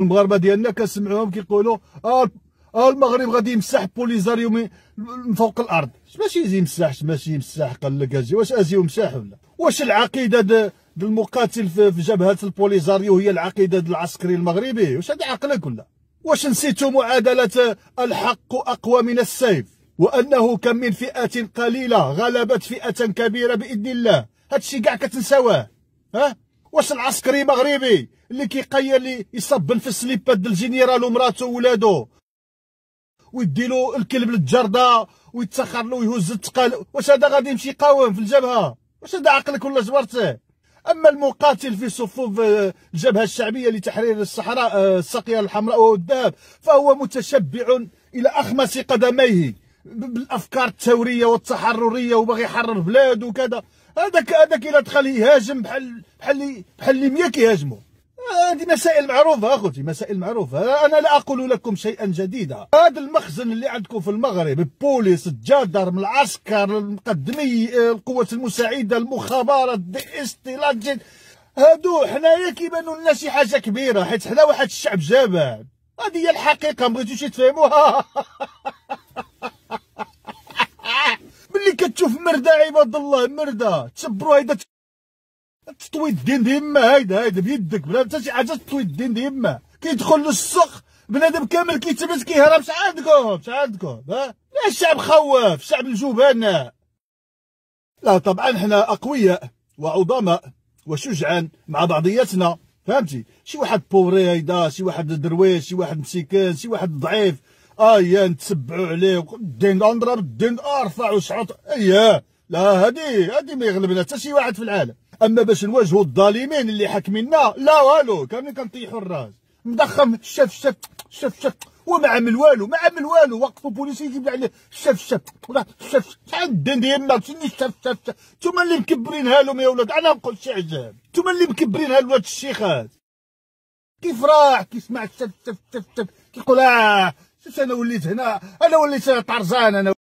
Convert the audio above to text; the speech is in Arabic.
المغاربه ديالنا كنسمعوهم كيقولوا المغرب غادي يمسح بوليزاريو من فوق الارض. ماشي يمسح قال لك اجي واش ازي ومسح ولا واش العقيده ديال المقاتل في جبهه البوليزاريو هي العقيده ديال العسكري المغربي؟ واش هذا عقلك ولا واش نسيتوا معادله الحق اقوى من السيف وانه كم من فئه قليله غلبت فئه كبيره باذن الله؟ هادشي كاع كتنساوه. واش العسكري مغربي اللي كيقير يصبن في السليبات ديال الجنرال ومراته وولادو ويديلو الكلب للجرده ويتسخر له ويهز الثقال، واش هذا غادي يمشي يقاوم في الجبهه؟ واش هذا عقلك ولا جبرته؟ اما المقاتل في صفوف الجبهه الشعبيه لتحرير الصحراء الساقيه الحمراء والذهب فهو متشبع الى اخمص قدميه بالافكار الثوريه والتحرريه وباغي يحرر بلاد وكذا. هذاك الا دخل يهاجم بحال اللي 100 كيهاجموا. هذه مسائل معروفه اخوتي، مسائل معروفه. انا لا اقول لكم شيئا جديدا. هذا المخزن اللي عندكم في المغرب، البوليس، الجدر، العسكر، المقدمي، القوات المساعده، المخابرات، دي اس تي لاجين، هادو حنايا كيبانوا لنا شي حاجه كبيره حيت حنا واحد الشعب جبان. هذه هي الحقيقه، ما بغيتوش تفهموها. ملي كتشوف مرده عباد الله، مرده تشبروا هيدا تطوي الدين ديما، هيدا بيدك بلا حتى شي حاجه تطوي الدين ديما. كيدخل للسوق بنادم كامل كيتبت كيهرب. اش عندكم لا الشعب خواف، الشعب الجبناء. لا طبعا حنا اقوياء وعظماء وشجعان مع بعضياتنا، فهمتي؟ شي واحد بوري هيدا، شي واحد درويش، شي واحد مسكين، شي واحد ضعيف نتسبعوا عليه الدين نضرب الدين ارفع وشعط. لا هادي ما يغلبنا حتى شي واحد في العالم. اما باش نواجهوا الظالمين اللي حاكميننا لا والو، كاملين كنطيحوا الراس مضخم شف وما عمل والو، وقفوا بوليسي يجيب عليه شف شحال الدين ديالنا شني شف. نتوما اللي مكبرينها لهم يا ولاد، انا نقول شي عجاب، نتوما اللي مكبرينها لولاد الشيخات. كيف راح كيسمع شف كيقول انا وليت هنا، انا وليت طرزان، انا